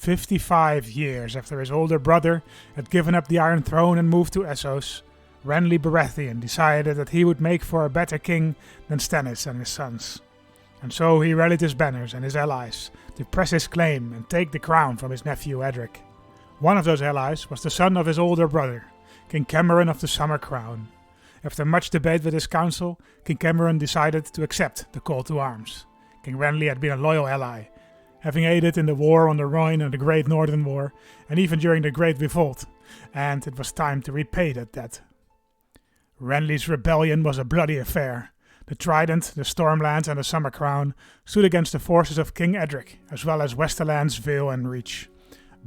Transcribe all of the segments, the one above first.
55 years after his older brother had given up the Iron Throne and moved to Essos, Renly Baratheon decided that he would make for a better king than Stannis and his sons. And so he rallied his banners and his allies to press his claim and take the crown from his nephew Edric. One of those allies was the son of his older brother, King Cameron of the Summer Crown. After much debate with his council, King Cameron decided to accept the call to arms. King Renly had been a loyal ally, having aided in the war on the Rhine and the Great Northern War, and even during the Great Revolt, and it was time to repay that debt. Renly's rebellion was a bloody affair. The Trident, the Stormlands and the Summer Crown stood against the forces of King Edric, as well as Westerlands, Vale and Reach.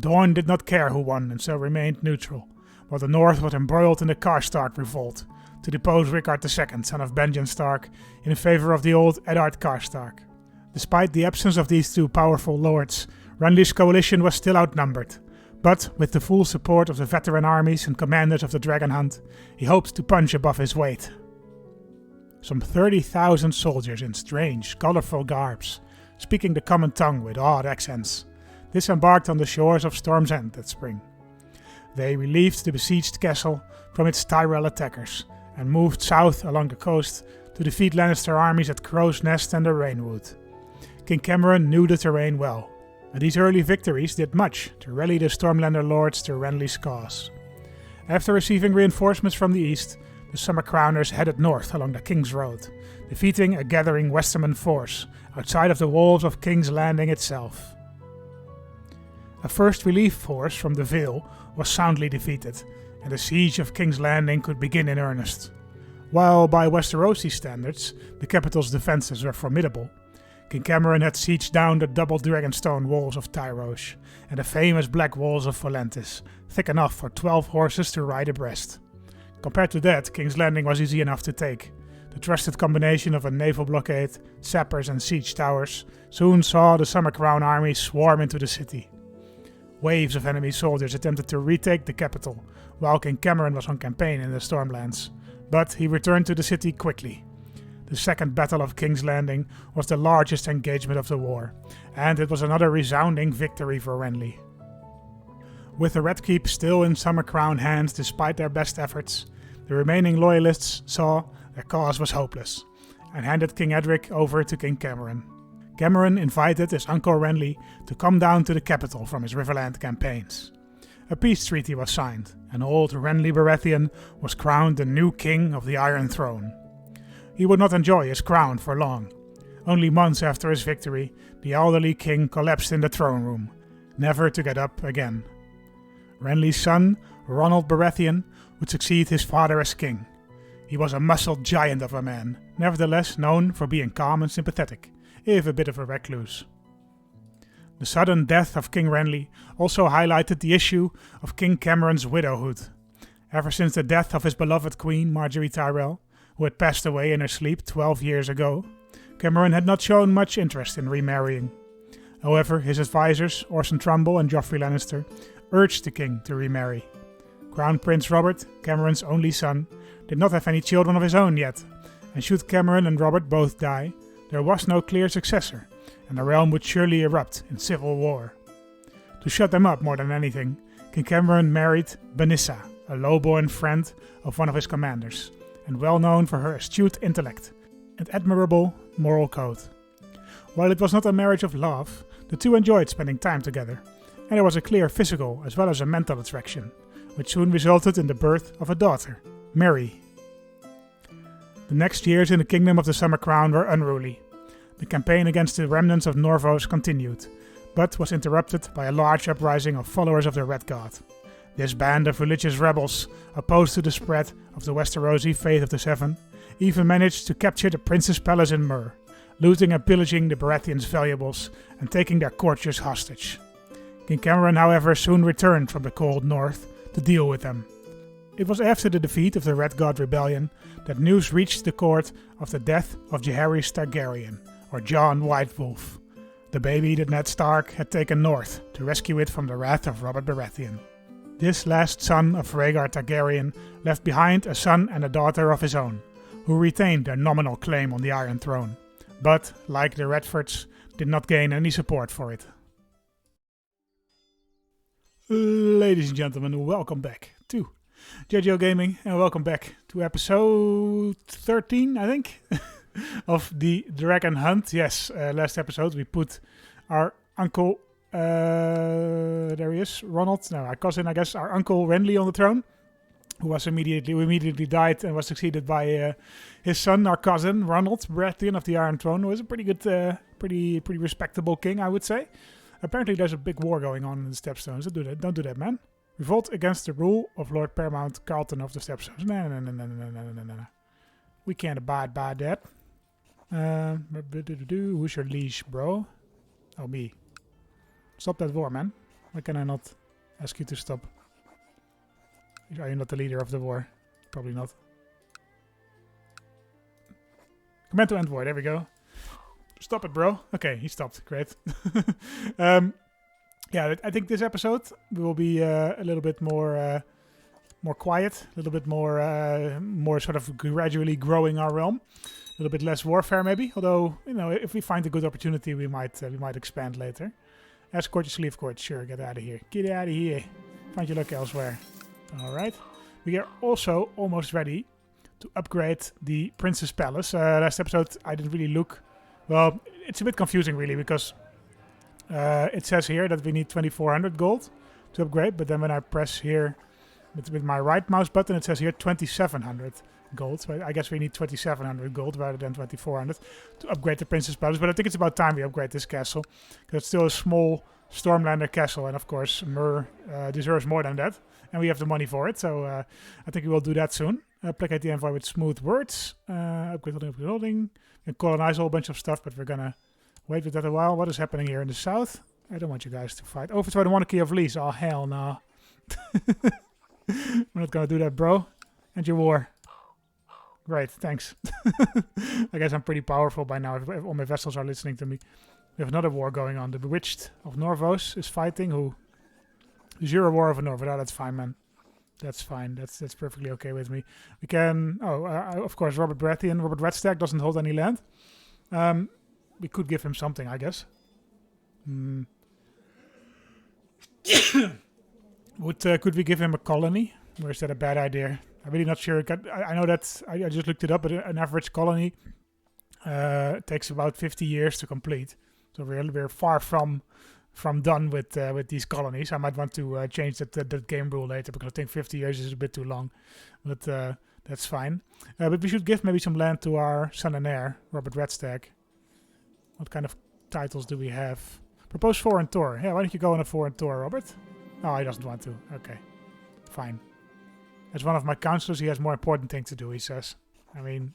Dorne did not care who won and so remained neutral, while the North was embroiled in the Karstark revolt, to depose Rickard II, son of Benjen Stark, in favor of the old Eddard Karstark. Despite the absence of these two powerful lords, Renly's coalition was still outnumbered, but with the full support of the veteran armies and commanders of the Dragonhunt, he hoped to punch above his weight. Some 30,000 soldiers in strange, colorful garbs, speaking the common tongue with odd accents, disembarked on the shores of Storm's End that spring. They relieved the besieged castle from its Tyrell attackers and moved south along the coast to defeat Lannister armies at Crow's Nest and the Rainwood. King Cameron knew the terrain well, and these early victories did much to rally the Stormlander lords to Renly's cause. After receiving reinforcements from the east, the Summer Crowners headed north along the King's Road, defeating a gathering Westerman force outside of the walls of King's Landing itself. A first relief force from the Vale was soundly defeated, and the siege of King's Landing could begin in earnest. While by Westerosi standards, the capital's defences were formidable, King Cameron had sieged down the double dragonstone walls of Tyrosh and the famous black walls of Volantis, thick enough for 12 horses to ride abreast. Compared to that, King's Landing was easy enough to take. The trusted combination of a naval blockade, sappers and siege towers soon saw the Summer Crown army swarm into the city. Waves of enemy soldiers attempted to retake the capital, while King Cameron was on campaign in the Stormlands, but he returned to the city quickly. The Second Battle of King's Landing was the largest engagement of the war, and it was another resounding victory for Renly. With the Red Keep still in Summer Crown hands despite their best efforts, the remaining loyalists saw their cause was hopeless, and handed King Edric over to King Cameron. Cameron invited his uncle Renly to come down to the capital from his Riverland campaigns. A peace treaty was signed, and old Renly Baratheon was crowned the new king of the Iron Throne. He would not enjoy his crown for long. Only months after his victory, the elderly king collapsed in the throne room, never to get up again. Renly's son, Ronald Baratheon, would succeed his father as king. He was a muscled giant of a man, nevertheless known for being calm and sympathetic, if a bit of a recluse. The sudden death of King Renly also highlighted the issue of King Cameron's widowhood. Ever since the death of his beloved queen, Margaery Tyrell, who had passed away in her sleep 12 years ago, Cameron had not shown much interest in remarrying. However, his advisors, Orson Trumbull and Joffrey Lannister, urged the king to remarry. Crown Prince Robert, Cameron's only son, did not have any children of his own yet, and should Cameron and Robert both die, there was no clear successor, and the realm would surely erupt in civil war. To shut them up more than anything, King Cameron married Benissa, a low-born friend of one of his commanders, and well known for her astute intellect and admirable moral code. While it was not a marriage of love, the two enjoyed spending time together, and there was a clear physical as well as a mental attraction, which soon resulted in the birth of a daughter, Mary. The next years in the Kingdom of the Summer Crown were unruly. The campaign against the remnants of Norvos continued, but was interrupted by a large uprising of followers of the Red God. This band of religious rebels, opposed to the spread of the Westerosi faith of the Seven, even managed to capture the Prince's Palace in Myr, looting and pillaging the Baratheons' valuables and taking their courtiers hostage. King Cameron, however, soon returned from the cold north to deal with them. It was after the defeat of the Red God Rebellion that news reached the court of the death of Jaehaerys Targaryen, or Jon White Wolf, the baby that Ned Stark had taken north to rescue it from the wrath of Robert Baratheon. This last son of Rhaegar Targaryen left behind a son and a daughter of his own, who retained their nominal claim on the Iron Throne, but, like the Redfords, did not gain any support for it. Ladies and gentlemen, welcome back to JJO Gaming and welcome back to episode 13, I think, of the Dragonhunt. Yes, last episode we put our uncle, there he is, Ronald, no, our cousin, I guess, our uncle Renly on the throne, who immediately died and was succeeded by his son, our cousin, Ronald Baratheon of the Iron Throne, who was a pretty good, pretty respectable king, I would say. Apparently there's a big war going on in the Stepstones. Don't do that, man. Revolt against the rule of Lord Paramount Carlton of the Stepstones. No. We can't abide by that. Who's your leash, bro? Oh, me. Stop that war, man. Why can I not ask you to stop? Are you not the leader of the war? Probably not. Command to end war. There we go. Stop it, bro. Okay, he stopped. Great. Yeah, I think this episode will be a little bit more quiet, a little bit more sort of gradually growing our realm, a little bit less warfare maybe. Although, you know, if we find a good opportunity, we might expand later. Escort your sleeve court. Sure, get out of here. Get out of here. Find your luck elsewhere. All right. We are also almost ready to upgrade the Princess Palace. Last episode, I didn't really look. Well, it's a bit confusing really because it says here that we need 2400 gold to upgrade, but then when I press here with my right mouse button, it says here 2700 gold. So I guess we need 2700 gold rather than 2400 to upgrade the Princess Palace. But I think it's about time we upgrade this castle because it's still a small Stormlander castle, and of course Myr deserves more than that, and we have the money for it. So I think we will do that soon. Placate the envoy with smooth words. Upgrade holding. And colonize a whole bunch of stuff, but we're gonna wait with that a while. What is happening here in the south? I don't want you guys to fight. Overthrow the monarchy of Lees. Oh, hell no. We're not gonna do that, bro. End your war. Great, thanks. I guess I'm pretty powerful by now if all my vassals are listening to me. We have another war going on. The Bewitched of Norvos is fighting. Who? Zero War of Norvos. Oh, that's fine, man. That's fine. That's perfectly okay with me. We can... of course, Robert Baratheon. Robert Redstack doesn't hold any land. We could give him something, I guess. Could we give him a colony? Or is that a bad idea? I'm really not sure. I know that... I just looked it up, but an average colony takes about 50 years to complete. So we're far from done with these colonies. I might want to change that game rule later because I think 50 years is a bit too long. But that's fine. But we should give maybe some land to our son and heir, Robert Redstack. What kind of titles do we have? Propose foreign tour. Yeah, why don't you go on a foreign tour, Robert? Oh, he doesn't want to. Okay, fine. As one of my counselors, he has more important things to do, he says. I mean,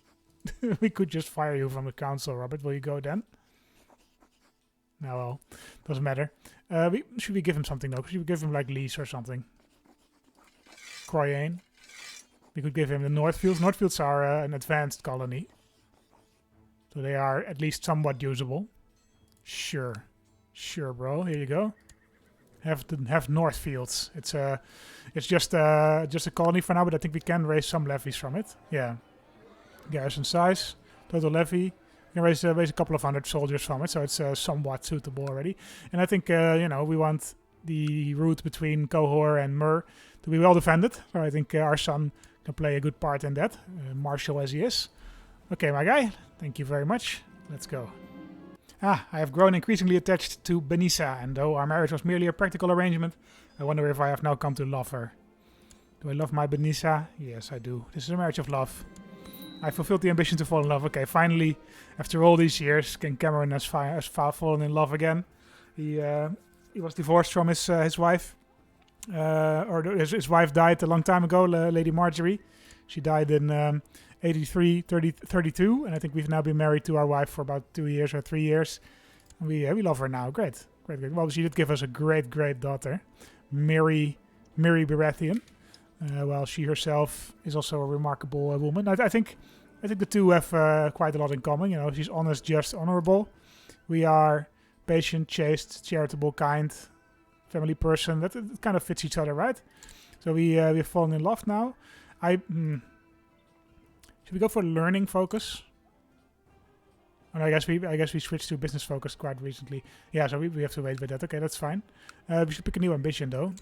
we could just fire you from the council, Robert. Will you go then? No, well, doesn't matter. Should we give him something though? Should we give him like lease or something? Croyane. We could give him the Northfields. Northfields are an advanced colony, so they are at least somewhat usable. Sure, bro. Here you go. Have Northfields. It's just a colony for now, but I think we can raise some levies from it. Yeah. Garrison size, total levy. You can raise a couple of hundred soldiers from it, so it's somewhat suitable already. And I think, we want the route between Qohor and Myr to be well defended. So I think our son can play a good part in that, martial as he is. Okay, my guy, thank you very much. Let's go. I have grown increasingly attached to Benissa, and though our marriage was merely a practical arrangement, I wonder if I have now come to love her. Do I love my Benissa? Yes, I do. This is a marriage of love. I fulfilled the ambition to fall in love. Okay, finally, after all these years, King Cameron has fallen in love again. He was divorced from his wife, his wife died a long time ago, Lady Marjorie. She died in 32, and I think we've now been married to our wife for about 2 years or 3 years. And we love her now. Great. Well, she did give us a great daughter, Mary Baratheon. While she herself is also a remarkable woman. I think the two have quite a lot in common. You know, she's honest, just, honorable. We are patient, chaste, charitable, kind, family person. That kind of fits each other, right? So we've fallen in love now. Should we go for learning focus? And I guess we switched to business focus quite recently. Yeah, so we have to wait with that. Okay, that's fine. We should pick a new ambition though.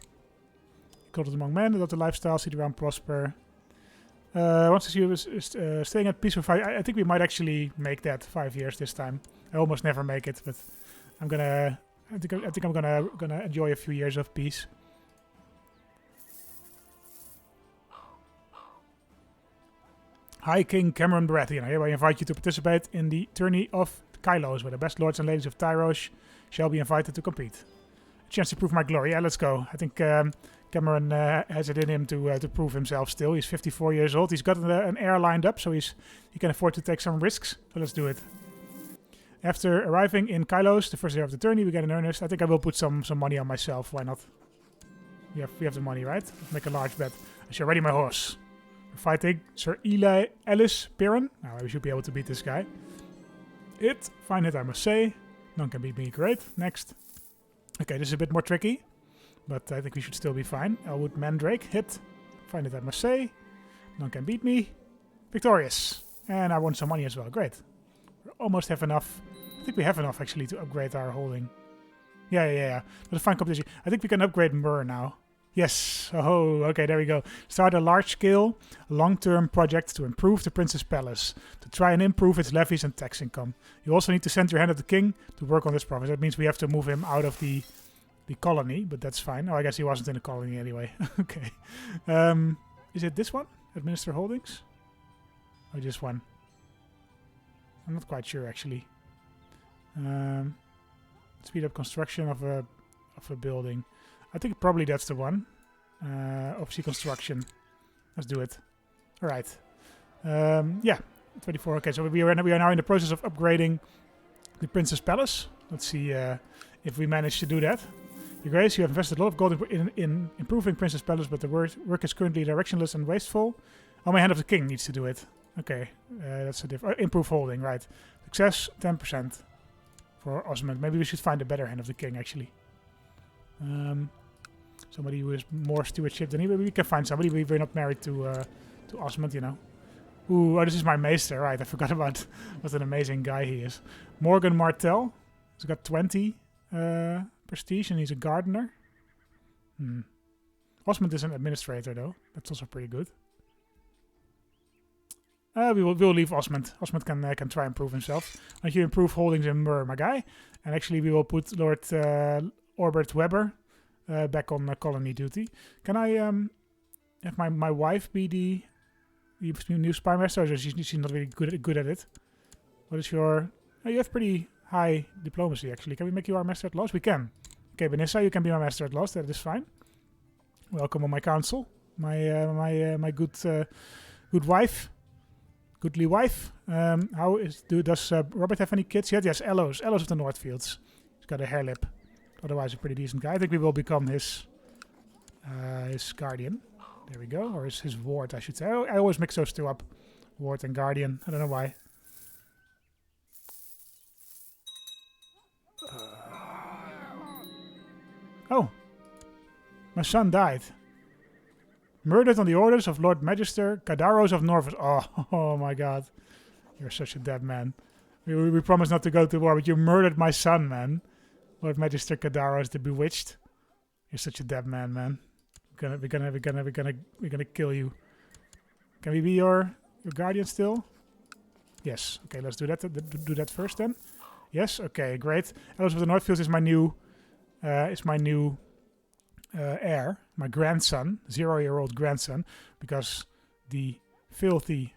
Cultured among men, adopt the lifestyle, see the realm prosper. Once this year is staying at peace for 5. I think we might actually make that 5 years this time. I almost never make it, but I'm gonna. I think I'm gonna enjoy a few years of peace. Hi, King Cameron Baratheon. I hereby invite you to participate in the tourney of Kylos, where the best lords and ladies of Tyros shall be invited to compete. A chance to prove my glory. Yeah, let's go. I think Cameron has it in him to prove himself still. He's 54 years old. He's got an heir lined up, so he can afford to take some risks. So let's do it. After arriving in Kylos, the first day of the tourney, we get in earnest. I think I will put some money on myself. Why not? We have the money, right? Let's make a large bet. I shall ready my horse. We're fighting Sir Ellis Perrin. Now we should be able to beat this guy. Fine hit, I must say. None can beat me. Great. Next. Okay, this is a bit more tricky, but I think we should still be fine. Elwood Mandrake. Hit. Fine hit, I must say. None can beat me. Victorious. And I won some money as well. Great. We almost have enough. I think we have enough actually to upgrade our holding. Yeah. But a fine competition. I think we can upgrade Myr now. Yes. Oh, okay, there we go. Start a large-scale, long-term project to improve the Prince's Palace, to try and improve its levies and tax income. You also need to send your hand of the king to work on this province. That means we have to move him out of the colony, but that's fine. Oh, I guess he wasn't in the colony anyway. Okay. Is it this one? Administer holdings? Or just one? I'm not quite sure, actually. Speed up construction of a building. I think probably that's the one. Obviously construction. Let's do it. Alright. Yeah. 24. Okay, so we are now in the process of upgrading the Prince's Palace. Let's see if we manage to do that. Your Grace, you have invested a lot of gold in improving Prince's Palace, but the work is currently directionless and wasteful. Oh, my Hand of the King needs to do it. Okay. That's a different... improve holding, right. Success, 10% for Osmond. Maybe we should find a better Hand of the King, actually. Somebody who has more stewardship than he. Maybe we can find somebody. We're not married to Osmond, you know. Ooh, oh, this is my Maester, right? I forgot about what an amazing guy he is. Morgan Martell. He's got 20 prestige and he's a gardener. Osmond is an administrator, though. That's also pretty good. We'll leave Osmond. Osmond can try and prove himself. Why don't you improve holdings in Myr, my guy? And actually, we will put Lord Orbert Weber back on colony duty. Can I have my wife be the new spy master? Or she's not really good at it. What is your... Oh, you have pretty high diplomacy, actually. Can we make you our master at laws? We can. Okay, Benissa, you can be my master at laws. That is fine. Welcome on my council. My good wife. Goodly wife. Does Robert have any kids yet? Yes, Ellos of the Northfields. He's got a hair lip. Otherwise, a pretty decent guy. I think we will become his guardian. There we go. Or his ward, I should say. I always mix those two up. Ward and guardian. I don't know why. Oh. My son died. Murdered on the orders of Lord Magister Kadaros of Norvus. Oh my god. You're such a dead man. We promised not to go to war, but you murdered my son, man. Lord Magister Kadaros the Bewitched. You're such a dead man, man. We're gonna kill you. Can we be your guardian still? Yes. Okay, let's do that. Do that first then. Yes. Okay, great. Ellis of the Northfields is my new heir, my grandson, 0-year-old grandson, because the filthy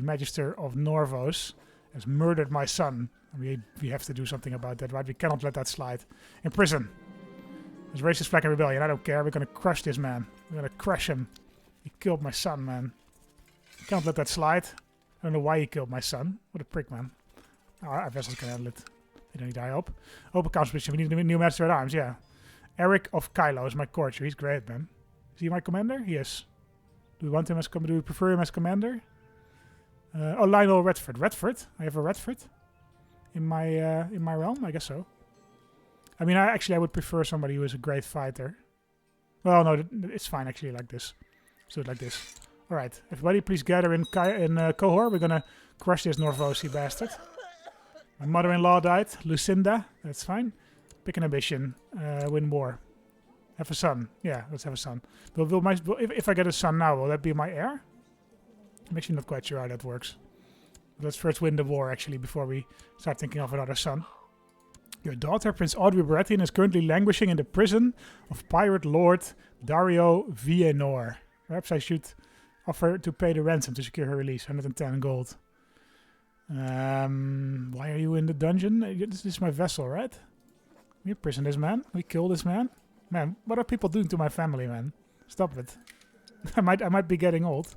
Magister of Norvos has murdered my son. And we have to do something about that, right? We cannot let that slide. In prison. There's racist flag and rebellion. I don't care. We're gonna crush this man. We're gonna crush him. He killed my son, man. Can't let that slide. I don't know why he killed my son. What a prick, man. Our vessels can handle it. They don't need our help. Open council position. We need a new master at arms, yeah. Eric of Kylo is my courtier. He's great, man. Is he my commander? Yes. Do we want him as commander? Do we prefer him as commander? Lionel Redford. Redford? I have a Redford in my realm? I guess so. I mean, I would prefer somebody who is a great fighter. Well, no, it's fine actually like this. Let's do it like this. Alright, everybody please gather in Cohor. We're gonna crush this Norvosi bastard. My mother-in-law died. Lucinda. That's fine. Pick an ambition. Win war. Have a son. Yeah, let's have a son. If I get a son now, will that be my heir? I'm actually not quite sure how that works. Let's first win the war, actually, before we start thinking of another son. Your daughter, Prince Audrey Baratheon, is currently languishing in the prison of Pirate Lord Dario Vienor. Perhaps I should offer to pay the ransom to secure her release. 110 gold. Why are you in the dungeon? This is my vessel, right? We imprison this man. We kill this man. Man, what are people doing to my family, man? Stop it. I might be getting old.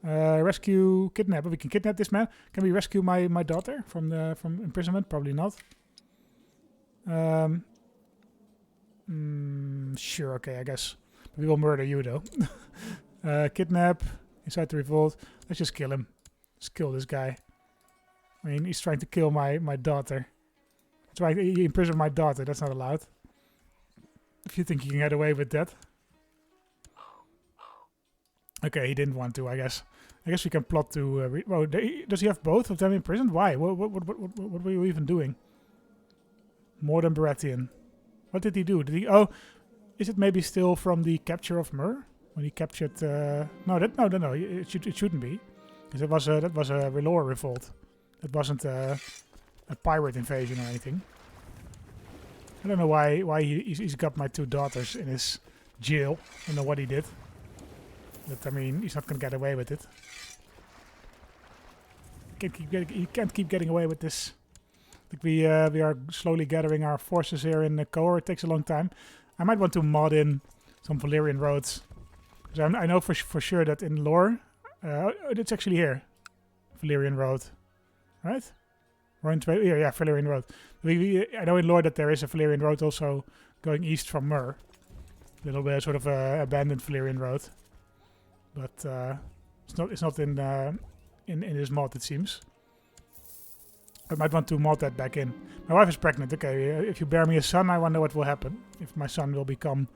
Rescue, kidnap. We can kidnap this man. Can we rescue my daughter from imprisonment? Probably not. Sure, okay, I guess. We will murder you though. Kidnap. Inside the revolt. Let's just kill him. Let's kill this guy. I mean, he's trying to kill my daughter. He imprisoned my daughter. That's not allowed. If you think you can get away with that. Okay, he didn't want to, I guess. I guess we can plot to... does he have both of them imprisoned? Why? What were you even doing? More than Baratheon. What did he do? Oh, is it maybe still from the capture of Myr? When he captured... No, it shouldn't be. Because that was a R'hllor revolt. That wasn't a pirate invasion or anything. I don't know why he's got my 2 daughters in his jail. I don't know what he did. But I mean, he's not going to get away with it. You can't keep getting away with this. I think we are slowly gathering our forces here in the core. It takes a long time. I might want to mod in some Valyrian roads. Because I know for sure that in lore... it's actually here. Valyrian road. Right? Here, yeah, Valyrian road. I know in lore that there is a Valyrian road also going east from Myr. A little bit sort of abandoned Valyrian road. But it's not in this mod, it seems. I might want to mod that back in. My wife is pregnant. Okay, if you bear me a son, I wonder what will happen. If my son will become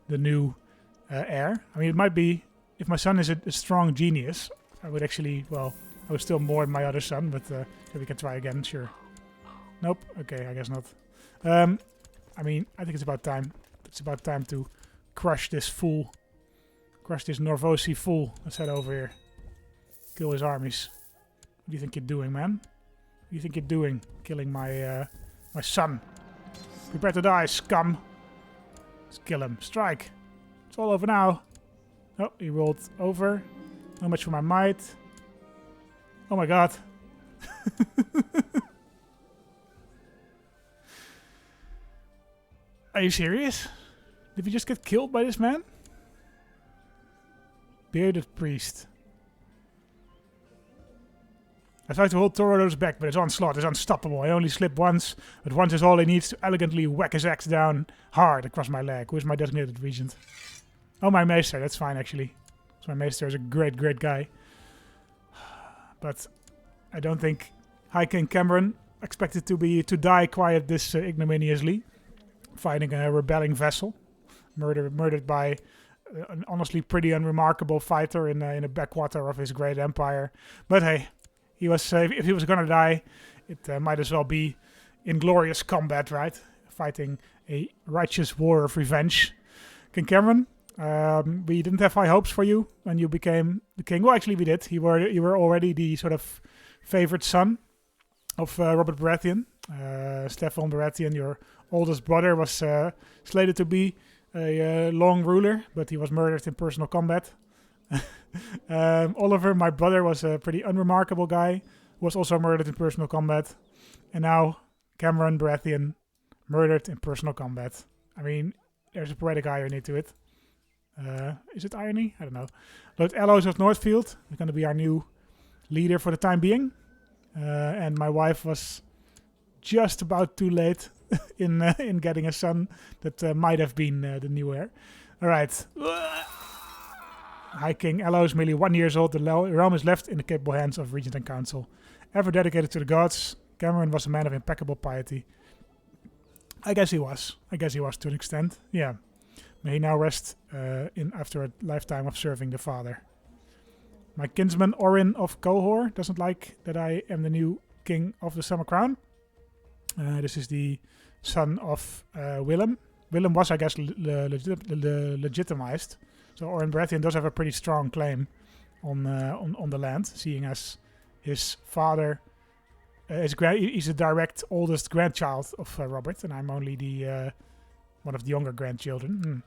the new heir. I mean, it might be... If my son is a strong genius, I would actually... Well, I would still mourn my other son, but we can try again, sure. Nope. Okay, I guess not. I mean, I think it's about time. It's about time to crush this fool. Crush this Norvosi fool. Let's head over here. Kill his armies. What do you think you're doing, man? What do you think you're doing? Killing my son. Prepare to die, scum. Let's kill him. Strike. It's all over now. Oh, he rolled over. No much for my might. Oh my god. Are you serious? Did we just get killed by this man? Bearded priest. I tried to hold Torodo's back, but his onslaught is unstoppable. I only slip once, but once is all he needs to elegantly whack his axe down hard across my leg. Who is my designated regent? Oh, my maester. That's fine, actually. So my maester is a great, great guy. But I don't think High King Cameron expected to die quite this ignominiously. Fighting a rebelling vessel. Murdered by an honestly pretty unremarkable fighter in a backwater of his great empire. But hey, he was if he was gonna die, it might as well be in glorious combat, right? Fighting a righteous war of revenge. King Cameron, we didn't have high hopes for you when you became the king. Well, actually, we did. You were already the sort of favorite son of Robert Baratheon. Stefan Baratheon, your oldest brother, was slated to be a long ruler, but he was murdered in personal combat. Oliver, my brother, was a pretty unremarkable guy, was also murdered in personal combat. And now Cameron Baratheon, murdered in personal combat. I mean, there's a poetic irony to it. Is it irony? I don't know. Lord Elos of Northfield is going to be our new leader for the time being. And my wife was just about too late in getting a son that might have been the new heir. All right. High King Elos, merely 1 year old, the realm is left in the capable hands of Regent and Council. Ever dedicated to the gods, Cameron was a man of impeccable piety. I guess he was to an extent. Yeah. May he now rest after a lifetime of serving the father. My kinsman Arryn of Qohor doesn't like that I am the new king of the Summer Crown. This is the son of Willem, Willem was, I guess, legitimized. So Oren Baratheon does have a pretty strong claim on the land, seeing as his father he's the direct oldest grandchild of Robert, and I'm only the one of the younger grandchildren.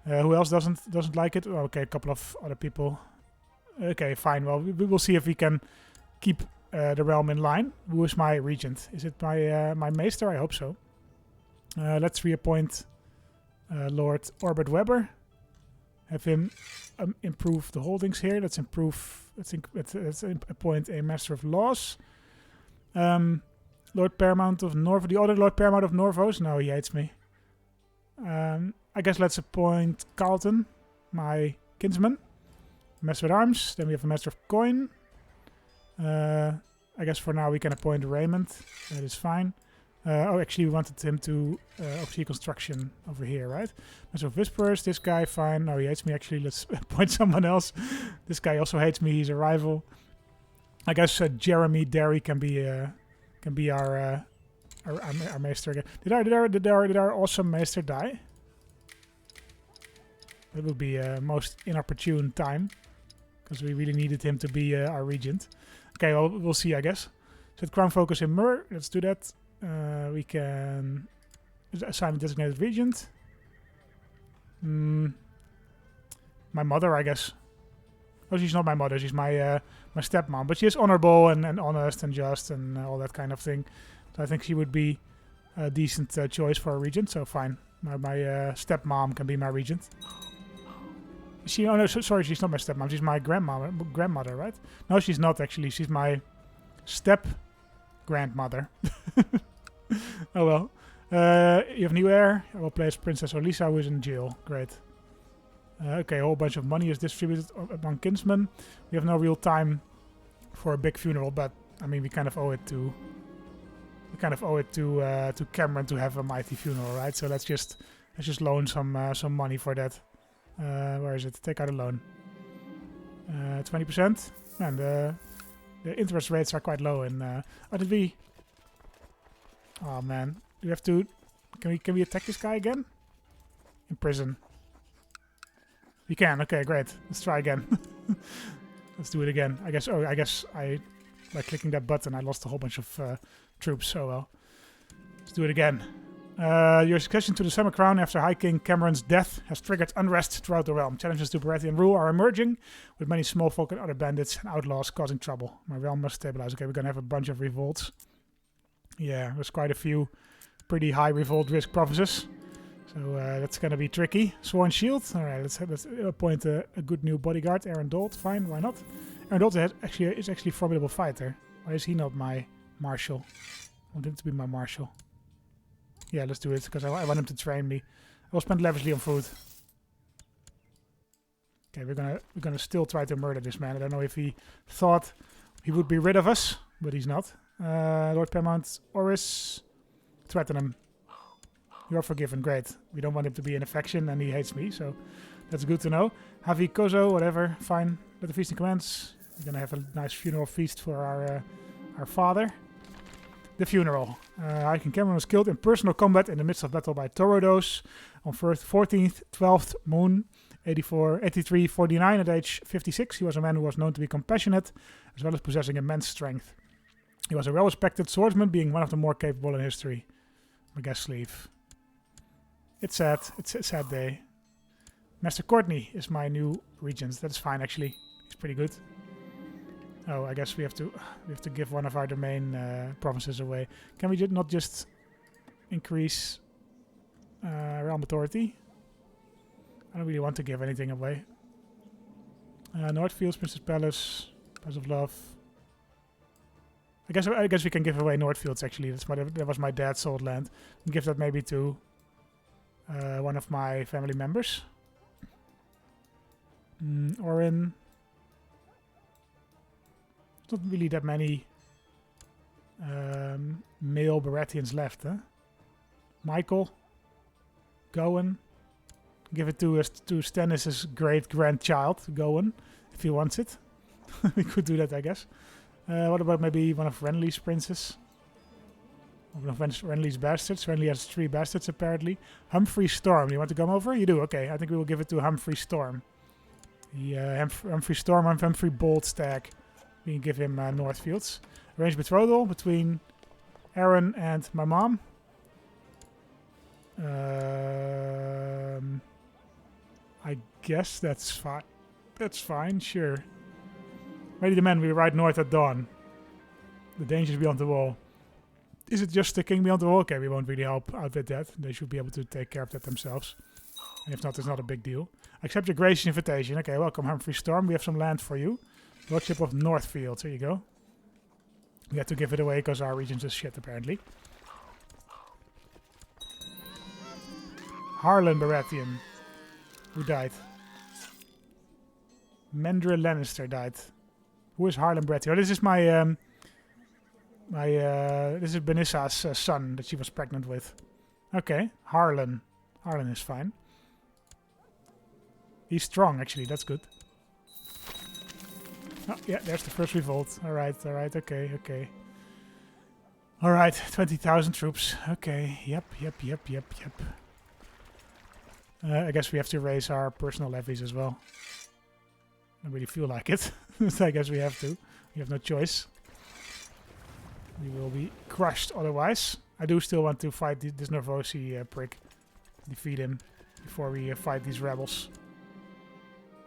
Who else doesn't like it? Oh, okay, a couple of other people. Okay, fine. Well, we will see if we can keep the realm in line. Who is my regent? Is it my maester? I hope so. Let's reappoint Lord Orbit Weber. Have him improve the holdings here. Let's appoint a Master of Laws. Lord Paramount of Norvo. The other Lord Paramount of Norvos? No, he hates me. I guess let's appoint Carlton, my kinsman. Master of Arms. Then we have a Master of Coin. I guess for now we can appoint Raymond. That is fine. Oh, actually we wanted him to oversee construction over here, right? Master of Whisperers. This guy, fine. No, he hates me actually. Let's appoint someone else. This guy also hates me. He's a rival. I guess Jeremy Derry can be our maester again. Did our awesome maester die? That would be most inopportune time, because we really needed him to be our regent. Okay, well, we'll see, I guess. Set crown focus in Mur. Let's do that. We can assign a designated regent. My mother, I guess. Oh, she's not my mother. She's my stepmom. But she is honorable and honest and just and all that kind of thing. So I think she would be a decent choice for a regent. So fine. My stepmom can be my regent. She? Oh no, sorry, she's not my stepmom. She's my grandmother, right? No, she's not actually. She's my grandmother. Oh well. You have new heir. I will play as Princess Olisa, who is in jail. Great. Okay, a whole bunch of money is distributed among kinsmen. We have no real time for a big funeral, but I mean we kind of owe it to Cameron to have a mighty funeral, right? So let's just loan some money for that. Where is it? Take out a loan. 20%, and the interest rates are quite low. And did we? Oh man, do we have to? Can we attack this guy again? In prison. We can. Okay, great. Let's try again. Let's do it again. I guess by clicking that button I lost a whole bunch of troops. So well, let's do it again. Your succession to the Summer Crown after High King Cameron's death has triggered unrest throughout the realm. Challenges to Baratheon rule are emerging, with many small folk and other bandits and outlaws causing trouble. My realm must stabilize. Okay, we're gonna have a bunch of revolts. Yeah, there's quite a few pretty high revolt risk provinces. So that's gonna be tricky. Sworn Shield. All right, let's appoint a good new bodyguard, Arryn Dolt. Fine, why not? Arryn Dolt is actually a formidable fighter. Why is he not my marshal? I want him to be my marshal. Yeah, let's do it, because I want him to train me. I will spend lavishly on food. Okay, we're gonna still try to murder this man. I don't know if he thought he would be rid of us, but he's not. Lord Paramount Aerys, threaten him. You're forgiven, great. We don't want him to be in a faction, and he hates me, so that's good to know. Havi Kozo, whatever, fine. Let the feasting commence. We're gonna have a nice funeral feast for our father. The funeral. High King Cameron was killed in personal combat in the midst of battle by Torodos on 14th, 12th moon, 8349 at age 56. He was a man who was known to be compassionate, as well as possessing immense strength. He was a well-respected swordsman, being one of the more capable in history. My guest sleeve. It's sad. It's a sad day. Master Courtney is my new regent. That's fine, actually. He's pretty good. Oh, I guess we have to give one of our domain provinces away. Can we not just increase realm authority? I don't really want to give anything away. Northfields, Princess Palace, Palace of Love. I guess we can give away Northfields. Actually, that was my dad's sold land. And give that maybe to one of my family members. Arryn. Not really that many male Baratheons left, huh? Michael, Gowan. Give it to Stannis' great-grandchild, Gowan, if he wants it. We could do that, I guess. What about maybe one of Renly's princes? Renly's bastards. Renly has 3 bastards apparently. Humphrey Storm. You want to come over? You do? Okay, I think we will give it to Humphrey Storm. Humphrey Storm and Humphrey Bold stack. We can give him Northfields. Arranged betrothal between Arryn and my mom. I guess that's fine. That's fine, sure. Ready the men, we ride north at dawn. The dangers beyond the wall. Is it just the king beyond the wall? Okay, we won't really help out with that. They should be able to take care of that themselves. And if not, it's not a big deal. Accept your gracious invitation. Okay, welcome Humphrey Storm. We have some land for you. Lordship of Northfield. There you go. We had to give it away because our region's is shit, apparently. Harlan Baratheon. Who died? Mendra Lannister died. Who is Harlan Baratheon? Oh, this is my... this is Benissa's son that she was pregnant with. Okay, Harlan. Harlan is fine. He's strong, actually. That's good. Oh, yeah, there's the first revolt. Alright, okay. Alright, 20,000 troops. Okay, yep. I guess we have to raise our personal levies as well. I don't really feel like it. So I guess we have to. We have no choice. We will be crushed otherwise. I do still want to fight this Norvosi prick. Defeat him before we fight these rebels.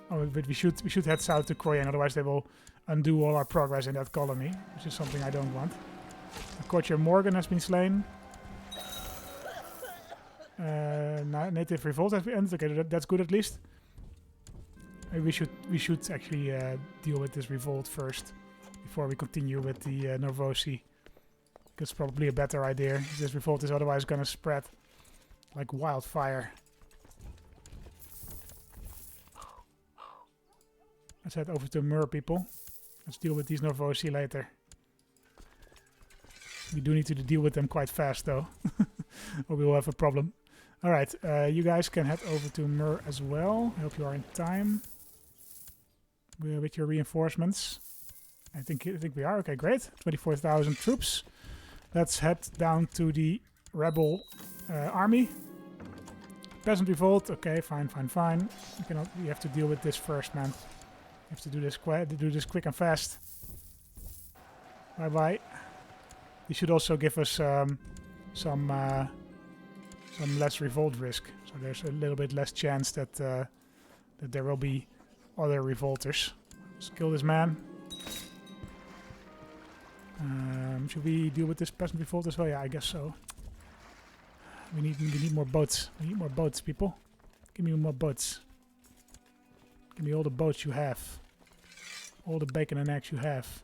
Oh, but we should head south to Croyan, otherwise they will undo all our progress in that colony, which is something I don't want. Courtier Morgan has been slain. Native revolt has been ended. Okay, that's good at least. Maybe we should actually deal with this revolt first before we continue with the Norvosi. That's probably a better idea. This revolt is otherwise going to spread like wildfire. Let's head over to Mur, people. Let's deal with these Norvosi later. We do need to deal with them quite fast, though. Or we will have a problem. Alright, you guys can head over to Mur as well. I hope you are in time. With your reinforcements. I think we are. Okay, great. 24,000 troops. Let's head down to the rebel army. Peasant revolt. Okay, fine. We have to deal with this first, man. We have to do this quick and fast. Bye. You should also give us some less revolt risk, so there's a little bit less chance that that there will be other revolters. Let's kill this man. Should we deal with this peasant revolt as well? Yeah, I guess so. We need more boats. We need more boats, people. Give me more boats. Give me all the boats you have. All the bacon and eggs you have.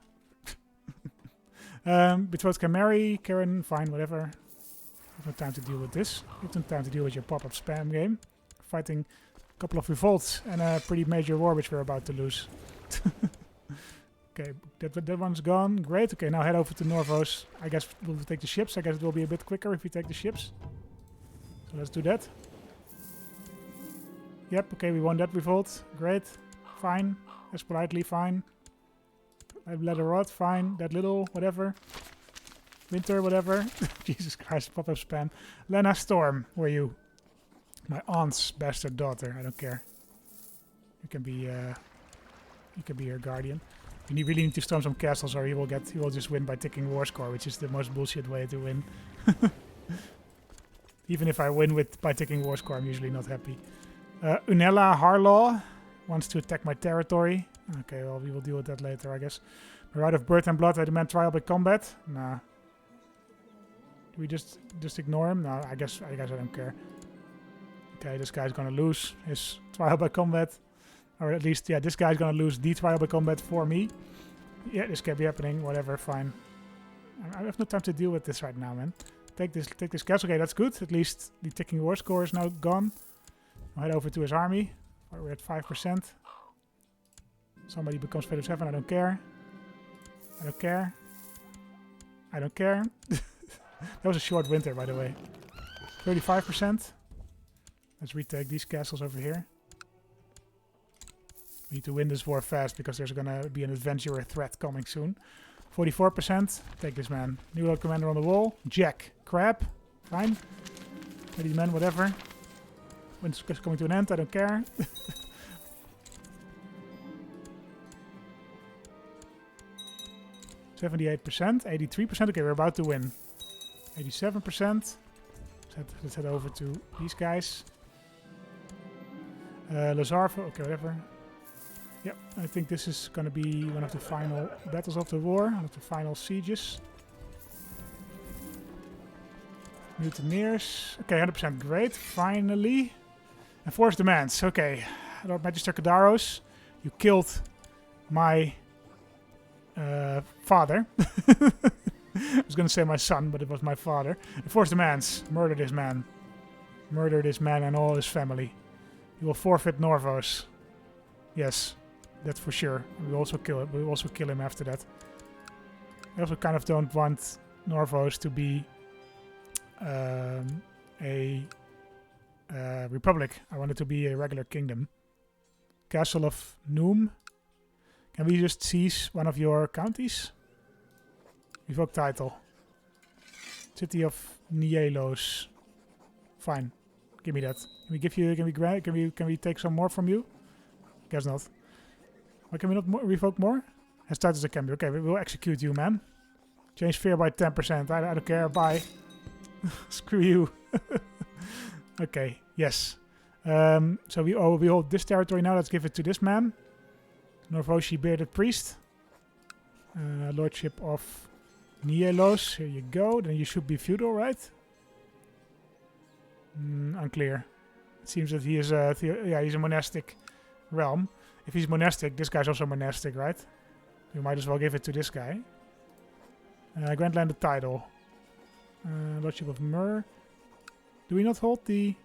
Betrothed can marry. Karen, fine, whatever. I have no time to deal with this. You have no time to deal with your pop-up spam game. Fighting a couple of revolts and a pretty major war which we're about to lose. Okay, that one's gone. Great. Okay, now head over to Norvos. I guess we'll take the ships. I guess it will be a bit quicker if we take the ships. So let's do that. Yep, okay, we won that revolt. Great. Fine. That's politely fine. Let her rot. Fine. That little, whatever. Winter, whatever. Jesus Christ, pop-up spam. Lena Storm, who are you? My aunt's bastard daughter. I don't care. You can be her guardian. You really need to storm some castles, or he will just win by ticking war score, which is the most bullshit way to win. Even if I win by ticking war score, I'm usually not happy. Unella Harlaw wants to attack my territory. Okay, well, we will deal with that later, I guess. By right of birth and blood, I demand trial by combat. Nah. Do we just ignore him? No, I guess I don't care. Okay, this guy's gonna lose his trial by combat. Or at least, yeah, this guy's gonna lose the trial by combat for me. Yeah, this can be happening. Whatever, fine. I have no time to deal with this right now, man. Take this castle. Okay, that's good. At least the ticking war score is now gone. I'll head over to his army. We're at 5%. Somebody becomes Philip 7. I don't care. I don't care. I don't care. That was a short winter, by the way. 35%. Let's retake these castles over here. We need to win this war fast because there's going to be an adventurer threat coming soon. 44%. Take this man. New Lord Commander on the wall. Jack. Crab. Fine. Ready man, whatever. When it's coming to an end, I don't care. 78%, 83%. Okay, we're about to win. 87%. Let's head over to these guys. Lazarvo, okay, whatever. Yep, I think this is going to be one of the final battles of the war, one of the final sieges. Mutineers. Okay, 100% great, finally. Enforced demands. Okay, Lord Magister Kadaros, you killed my father. I was going to say my son, but it was my father. Enforced demands. Murder this man. Murder this man and all his family. You will forfeit Norvos. Yes, that's for sure. We will also kill it. We will also kill him after that. I also kind of don't want Norvos to be a republic. I want it to be a regular kingdom. Castle of Noom. Can we just seize one of your counties? Revoke title. City of Nielos. Fine. Give me that. Can we give you? Can we take some more from you? Guess not. Why can we not revoke more? As tight as it can be. Okay, we will execute you, man. Change fear by 10%. I don't care. Bye. Screw you. Okay. Yes. So we hold this territory now. Let's give it to this man. Norvoshi Bearded Priest. Lordship of Nielos. Here you go. Then you should be feudal, right? Unclear. It seems that he is he's a monastic realm. If he's monastic, this guy's also monastic, right? We might as well give it to this guy. Grant landed title. Lordship of Mur. Do we not hold the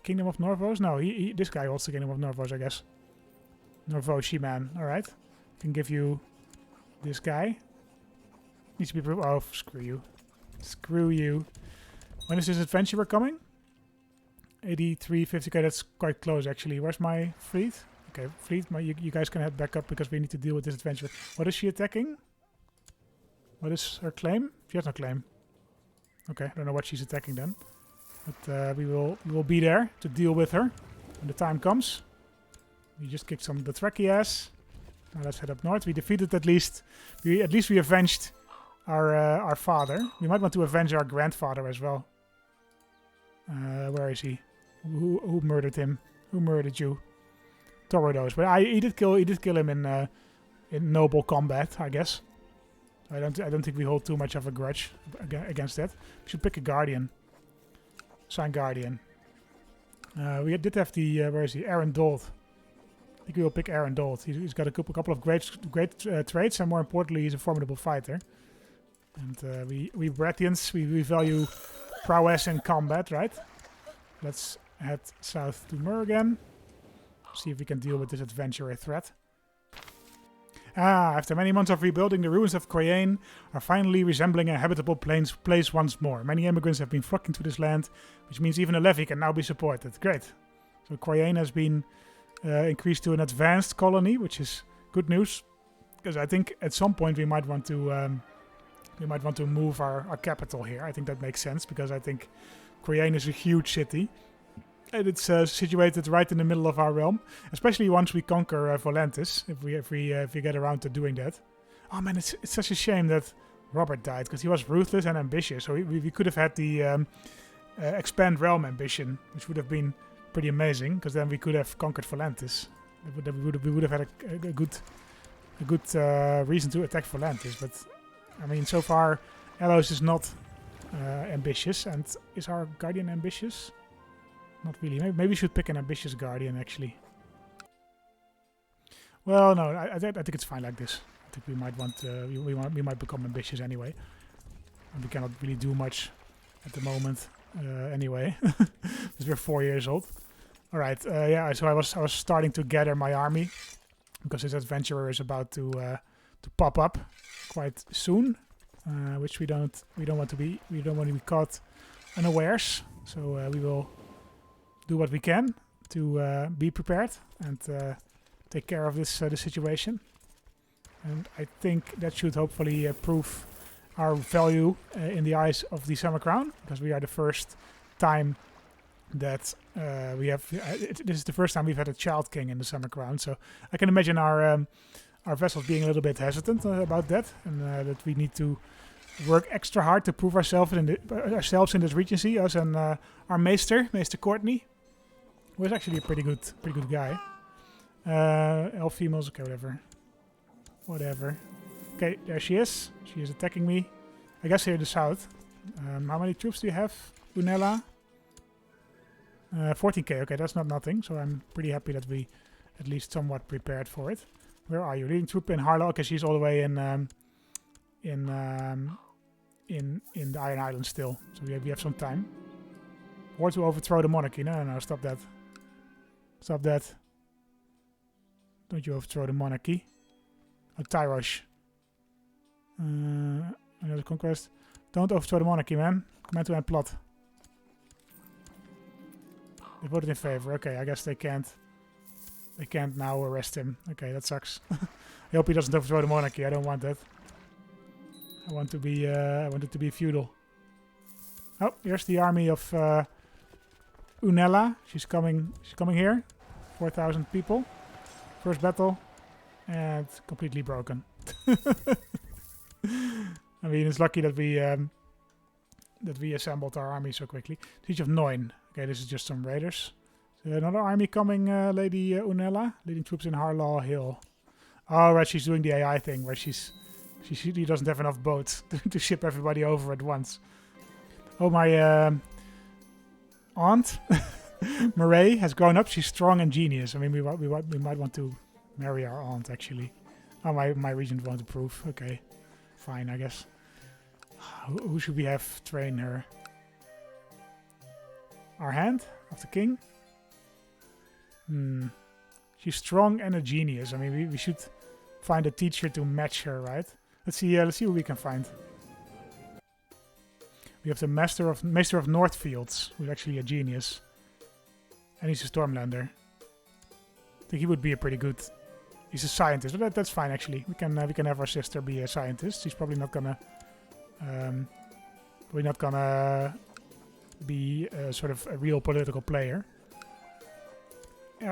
Kingdom of Norvos? No, this guy holds the Kingdom of Norvos, I guess. Norvoshi man. Alright. Can give you this guy. Needs to be proved. Oh, screw you. Screw you. When is this adventurer coming? 8350. Okay, that's quite close actually. Where's my fleet? Okay, fleet. You guys can head back up because we need to deal with this adventurer. What is she attacking? What is her claim? She has no claim. Okay, I don't know what she's attacking then. But we will be there to deal with her when the time comes. We just kicked some Dothraki ass. Now let's head up north. We defeated at least we avenged our father. We might want to avenge our grandfather as well. Where is he? Who murdered him? Who murdered you? Torridos. But he did kill him in noble combat, I guess. I don't think we hold too much of a grudge against that. We should pick a guardian. Sign guardian. We did have the where is he? Arryn Dold. I think we will pick Arryn Dold. He's got a couple of great traits, and more importantly, he's a formidable fighter. And we Baratheons, we value prowess in combat, right? Let's head south to Mur again. See if we can deal with this adventurer threat. After many months of rebuilding, the ruins of Cheyenne are finally resembling a habitable place once more. Many immigrants have been flocking to this land, which means even a levy can now be supported. Great. So Cheyenne has been increased to an advanced colony, which is good news, because I think at some point we might want to move our capital here. I think that makes sense because I think Cheyenne is a huge city. And it's situated right in the middle of our realm, especially once we conquer Volantis, if we get around to doing that. Oh man, it's such a shame that Robert died, because he was ruthless and ambitious. So we could have had the expand realm ambition, which would have been pretty amazing, because then we could have conquered Volantis. We would have had a good reason to attack Volantis. But I mean, so far, Elos is not ambitious, and is our guardian ambitious? Not really. Maybe we should pick an ambitious guardian, actually. Well, no, I think it's fine like this. I think we might want we might become ambitious anyway. And we cannot really do much at the moment anyway, because we're 4 years old. All right, yeah. So I was starting to gather my army because this adventurer is about to pop up quite soon, which we don't want to be caught unawares. So we will do what we can to be prepared and take care of this situation. And I think that should hopefully prove our value in the eyes of the Summer Crown, because we are the first time that we have. This is the first time we've had a child king in the Summer Crown, so I can imagine our vessels being a little bit hesitant about that, and that we need to work extra hard to prove ourselves in this regency. Us and our Maester Courtney, who is actually a pretty good guy. All females, okay, whatever. Okay, there she is. She is attacking me. I guess here in the south. How many troops do you have, Unella? 14k. Okay, that's not nothing. So I'm pretty happy that we at least somewhat prepared for it. Where are you? Leading troop in Harlow. Okay, she's all the way in the Iron Island still. So we have some time. Or to overthrow the monarchy. No, stop that. Stop that. Don't you overthrow the monarchy. Oh, Tyrosh. Another conquest. Don't overthrow the monarchy, man. Command to end plot. They voted in favor. Okay, I guess they can't. They can't now arrest him. Okay, that sucks. I hope he doesn't overthrow the monarchy. I don't want that. I want to be. I want it to be feudal. Oh, here's the army of Unella. She's coming. She's coming here. 4,000 people. First battle, and completely broken. I mean, it's lucky that we assembled our army so quickly. Siege of Noin. Okay, this is just some raiders. So another army coming, Lady Unella, leading troops in Harlaw Hill. Oh, right, she's doing the AI thing where she doesn't have enough boats to ship everybody over at once. Oh, my aunt Murray has grown up. She's strong and genius. I mean, we might want to marry our aunt actually. Oh, my regent won't approve. Okay, fine, I guess. Who should we have train her? Our hand of the king. She's strong and a genius. I mean, we should find a teacher to match her, right? Let's see what we can find. We have the Maester of Northfields, who's actually a genius. And he's a Stormlander. I think he would be a pretty good. He's a scientist, but that's fine actually. We can have our sister be a scientist. She's probably not gonna. We're not gonna be sort of a real political player.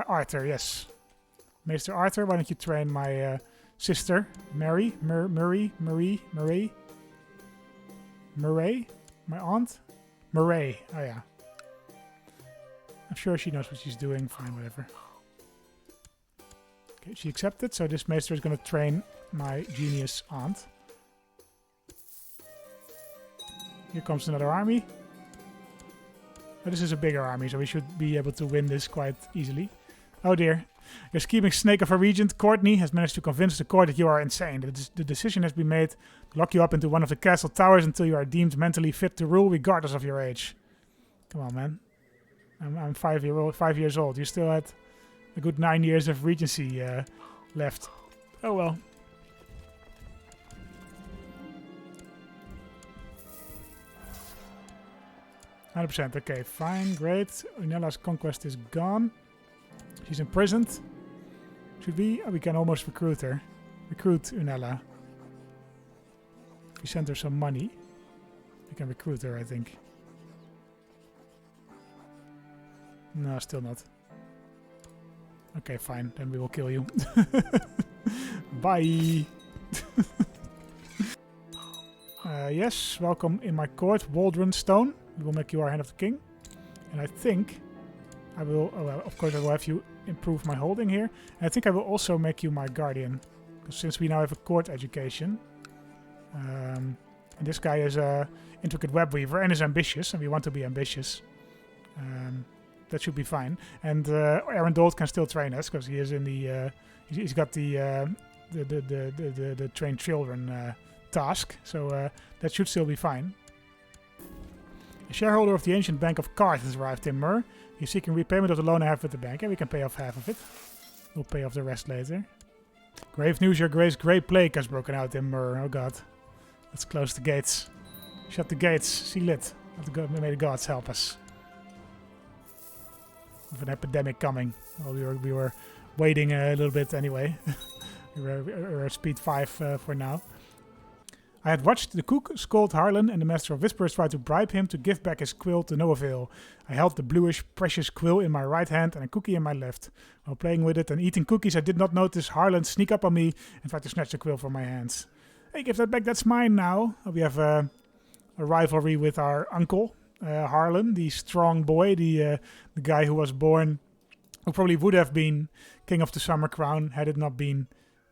Arthur, yes, Maester Arthur. Why don't you train my sister Murray, my aunt, Murray. Oh yeah. I'm sure she knows what she's doing. Fine, whatever. Okay, she accepted. So this maester is going to train my genius aunt. Here comes another army. Oh, this is a bigger army, so we should be able to win this quite easily. Oh dear. Your scheming snake of a regent, Courtney, has managed to convince the court that you are insane. The decision has been made to lock you up into one of the castle towers until you are deemed mentally fit to rule, regardless of your age. Come on, man. I'm 5 years old. You still had a good 9 years of regency left. Oh well. %. Okay, fine, great. Unella's conquest is gone. She's imprisoned. Should we? Oh, we can almost recruit her. Recruit Unella. If we send her some money, we can recruit her, I think. No, still not. Okay, fine. Then we will kill you. Bye. Yes, welcome in my court, Waldron Stone. We will make you our hand of the king. And I think I will... Oh, well, of course I will have you improve my holding here. And I think I will also make you my guardian. Because since we now have a court education... and this guy is a intricate web weaver and is ambitious. And we want to be ambitious. That should be fine. And Arryn can still train us because he is in the... he's got the train children task. So that should still be fine. A shareholder of the ancient bank of Karth has arrived in Mur. He's seeking repayment of the loan I have with the bank, and we can pay off half of it. We'll pay off the rest later. Grave news, your grace, great plague has broken out in Mur. Oh god. Let's close the gates. Shut the gates. Seal it. May the gods help us. With an epidemic coming. Well, we were waiting a little bit anyway. We're at speed 5 for now. I had watched the cook scold Harlan and the Master of Whispers try to bribe him to give back his quill to no avail. I held the bluish, precious quill in my right hand and a cookie in my left. While playing with it and eating cookies, I did not notice Harlan sneak up on me and try to snatch the quill from my hands. Hey, give that back, that's mine now. We have a rivalry with our uncle, Harlan, the strong boy, the guy who was born, who probably would have been King of the Summer Crown had it not been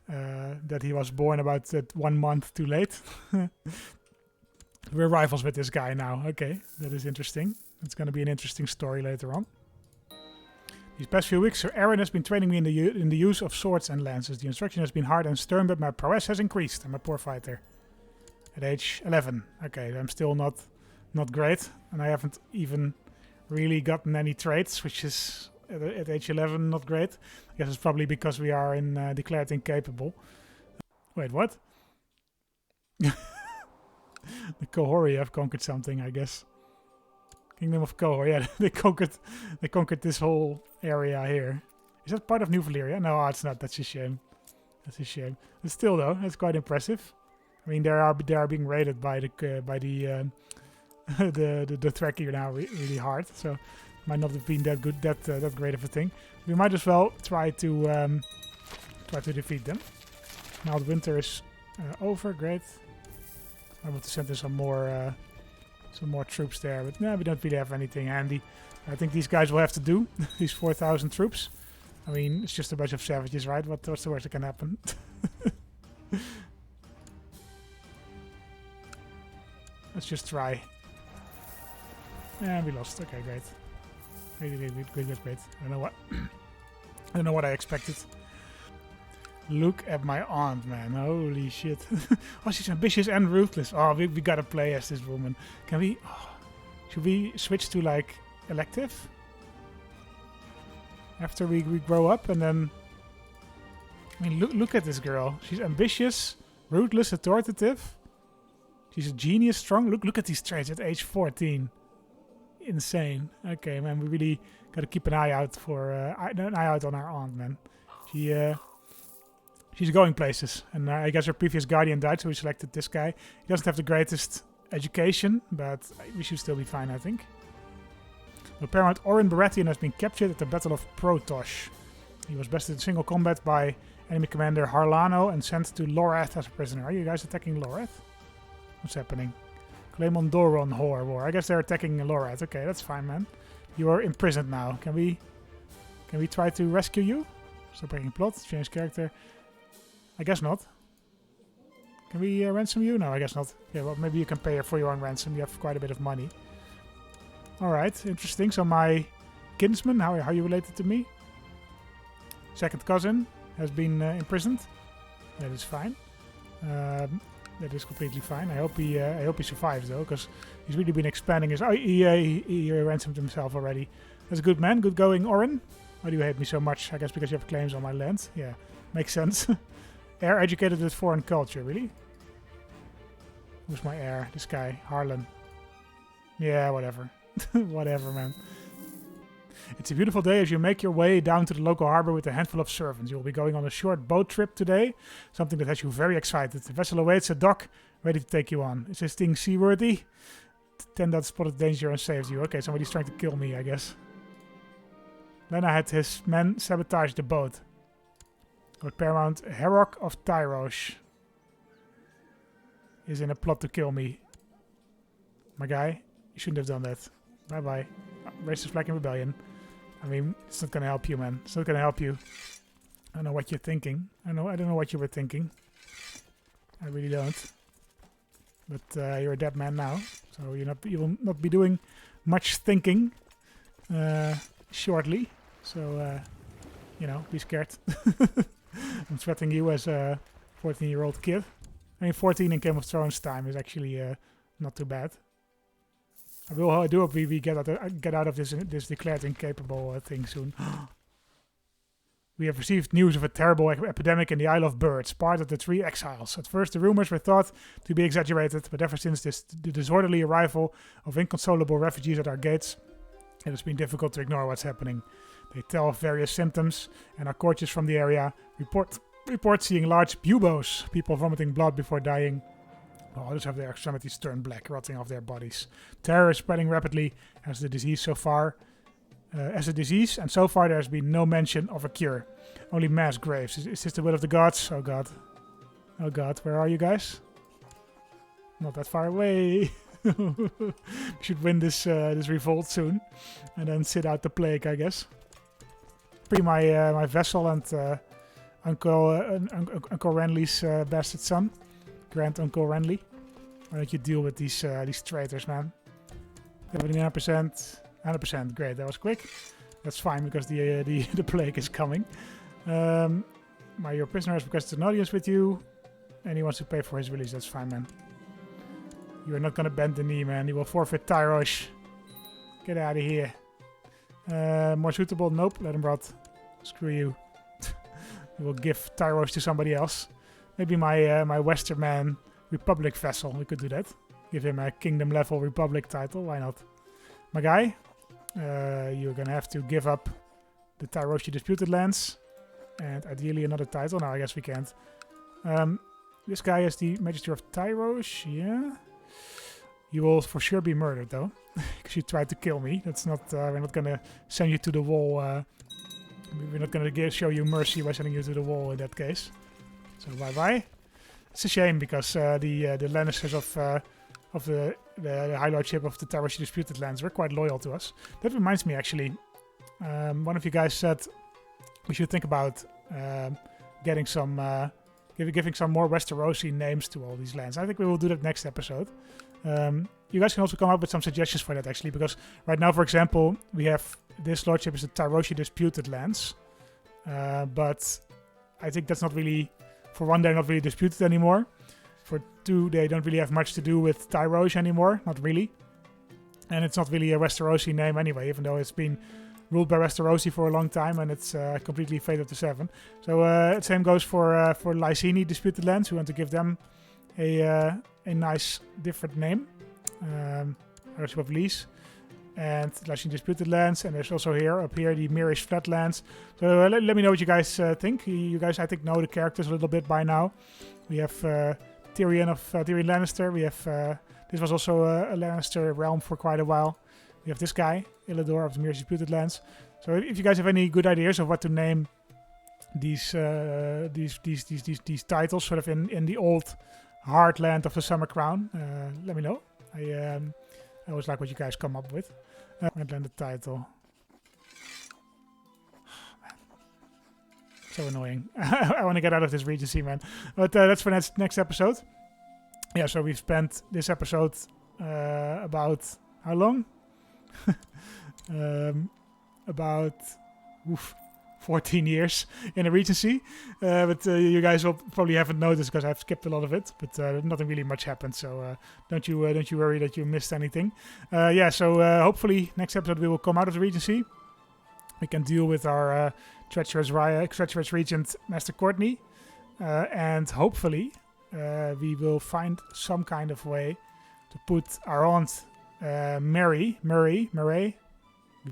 that he was born about 1 month too late. We're rivals with this guy now. Okay, that is interesting. It's going to be an interesting story later on. These past few weeks, Sir Arryn has been training me in the use of swords and lances. The instruction has been hard and stern, but my prowess has increased. I'm a poor fighter. At age 11. Okay, I'm still not great, and I haven't even really gotten any traits, which is at age 11 not great. I guess it's probably because we are declared incapable. Wait, what? The Kohori have conquered something, I guess. Kingdom of Kohor, yeah, they conquered this whole area here. Is that part of New Valyria? No, it's not. That's a shame. That's a shame. But still, though, that's quite impressive. I mean, they are being raided by the Thrakir now really hard, so might not have been that good, that great of a thing. We might as well try to defeat them. Now the winter is over. Great. I'm able to send in some more troops there, but no, we don't really have anything handy. I think these guys will have to do these 4,000 troops. I mean, it's just a bunch of savages, right? What's the worst that can happen? Let's just try. And we lost. Okay, great. Great. I don't know what I expected. Look at my aunt, man. Holy shit. Oh, she's ambitious and ruthless. Oh, we gotta play as this woman. Can we... Oh, should we switch to, like, elective? After we grow up and then... I mean, look at this girl. She's ambitious, ruthless, authoritative. She's a genius, strong. Look at these traits at age 14. Insane. Okay, man, we really gotta keep an eye out for on our aunt, man. She's going places, and I guess her previous guardian died, so we selected this guy. He doesn't have the greatest education, but we should still be fine, I think. The paramount Oren Baratheon has been captured at the Battle of Protosh. He was bested in single combat by enemy commander Harlano and sent to Lorath as a prisoner. Are you guys attacking Lorath? What's happening? Clemon Doron Hor War. I guess they're attacking Lorath. Okay, that's fine, man. You are imprisoned now. Can we try to rescue you? Stop breaking plot. Change character. I guess not. Can we ransom you? No, I guess not. Yeah, well, maybe you can pay her for your own ransom. You have quite a bit of money. Alright, interesting. So my kinsman, how are you related to me? Second cousin has been imprisoned. That is fine. That is completely fine. I hope he survives though, because he's really been expanding his... Oh, he ransomed himself already. That's a good man. Good going, Oren. Why do you hate me so much? I guess because you have claims on my land. Yeah, makes sense. Heir educated with foreign culture, really? Who's my heir? This guy, Harlan. Yeah, whatever. Whatever, man. It's a beautiful day as you make your way down to the local harbor with a handful of servants. You will be going on a short boat trip today, something that has you very excited. The vessel awaits a dock, ready to take you on. Is this thing seaworthy? 10 that spotted danger and saved you. Okay, somebody's trying to kill me, I guess. Then I had his men sabotage the boat. Lord Paramount Herok of Tyrosh is in a plot to kill me. My guy, you shouldn't have done that. Bye-bye. Raise the flag in rebellion. I mean, it's not gonna help you, man. It's not gonna help you. I don't know what you're thinking. I don't know what you were thinking. I really don't. But you're a dead man now, so you will not be doing much thinking shortly. So be scared. I'm threatening you as a 14-year-old kid. I mean, 14 in Game of Thrones time is actually not too bad. I do hope we get out of this declared incapable thing soon. We have received news of a terrible epidemic in the Isle of Birds, part of the Three Exiles. At first, the rumors were thought to be exaggerated, but ever since the disorderly arrival of inconsolable refugees at our gates, it has been difficult to ignore what's happening. They tell of various symptoms, and our courtiers from the area report Report seeing large buboes, people vomiting blood before dying. Others have their extremities turned black, rotting off their bodies. Terror is spreading rapidly as a disease, and so far there has been no mention of a cure. Only mass graves. Is this the will of the gods? Oh god. Oh god, where are you guys? Not that far away. We should win this revolt soon, and then sit out the plague, I guess. Free my vessel and Uncle Renly's bastard son, Grand Uncle Renly. Why don't you deal with these traitors, man? 79%, 100%. Great, that was quick. That's fine because the plague is coming. Your prisoner has requested an audience with you, and he wants to pay for his release. That's fine, man. You are not gonna bend the knee, man. You will forfeit Tyros. Get out of here. More suitable? Nope. Let him rot. Screw you. We will give Tyros to somebody else. Maybe my Westerman Republic vessel. We could do that. Give him a kingdom level Republic title. Why not? My guy, you're gonna have to give up the Tyrosi Disputed Lands. And ideally another title. No, I guess we can't. This guy is the Magister of Tyros. Yeah. You will for sure be murdered though. Because you tried to kill me. That's not. We're not gonna send you to the wall. We're not gonna show you mercy by sending you to the wall in that case. So bye bye. It's a shame because the Lannisters of the High Lordship of the Tyrosi Disputed Lands were quite loyal to us. That reminds me actually. One of you guys said we should think about getting some, giving some more Westerosi names to all these lands. I think we will do that next episode. You guys can also come up with some suggestions for that actually, because right now, for example, we have this lordship is the Tyrosi Disputed Lands, but I think that's not really, for one, they're not really disputed anymore. For two, they don't really have much to do with Tyros anymore, not really. And it's not really a Westerosi name anyway, even though it's been ruled by Westerosi for a long time and it's completely faded to 7. So same goes for Lyseni Disputed Lands. We want to give them a nice different name. Lordship of Lys and Lyseni Disputed Lands, and there's also up here the Mirish Flatlands. So let me know what you guys think. You guys, I think, know the characters a little bit by now. We have Tyrion of Tyrion Lannister. We have this was also a Lannister realm for quite a while. We have this guy, Illador of the Mirish Disputed Lands. So if you guys have any good ideas of what to name these titles, sort of in the old heartland of the Summer Crown, let me know. I always like what you guys come up with. Land the title. So annoying. I want to get out of this Regency, man. But that's for next episode. Yeah, so we've spent this episode about how long? About 14 years in a Regency. But you guys will probably haven't noticed because I've skipped a lot of it. But nothing really much happened. So don't you worry that you missed anything. Yeah, so hopefully next episode we will come out of the Regency. We can deal with our treacherous regent, Master Courtney. And hopefully we will find some kind of way to put our aunt Murray.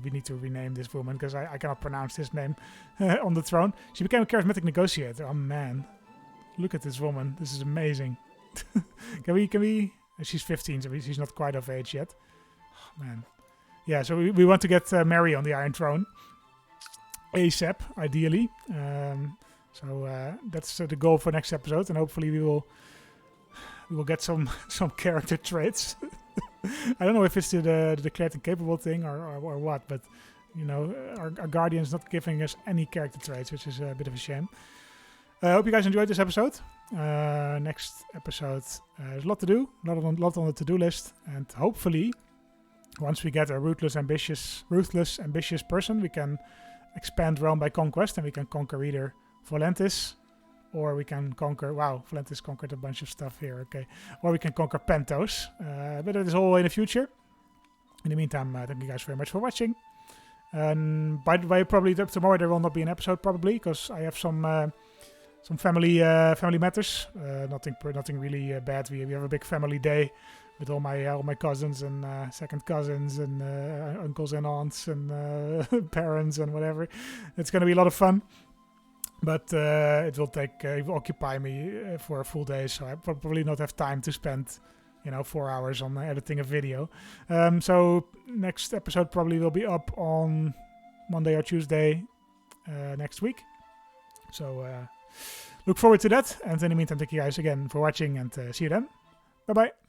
We need to rename this woman because I cannot pronounce this name on the throne. She became a charismatic negotiator. Oh man, look at this woman. This is amazing. Can we? She's 15, so she's not quite of age yet. Oh, man. Yeah, so we want to get Mary on the Iron Throne ASAP, ideally. So that's the goal for next episode, and hopefully we will get some character traits. I don't know if it's the declared incapable thing or what, but you know, our Guardian's not giving us any character traits, which is a bit of a shame. I hope you guys enjoyed this episode. Next episode, there's a lot to do, a lot on the to-do list, and hopefully, once we get a ruthless, ambitious person, we can expand realm by conquest, and we can conquer either Volantis, or we can conquer... Wow, Volantis conquered a bunch of stuff here, okay. Or we can conquer Pentos. But that is all in the future. In the meantime, thank you guys very much for watching. And by the way, probably tomorrow there will not be an episode, probably, because I have some family matters. Nothing really bad. We have a big family day with all my cousins and second cousins and uncles and aunts and parents and whatever. It's going to be a lot of fun. But it will occupy me for a full day, so I probably not have time to spend, 4 hours on editing a video. So next episode probably will be up on Monday or Tuesday next week. So look forward to that. And in the meantime, thank you guys again for watching, and see you then. Bye-bye.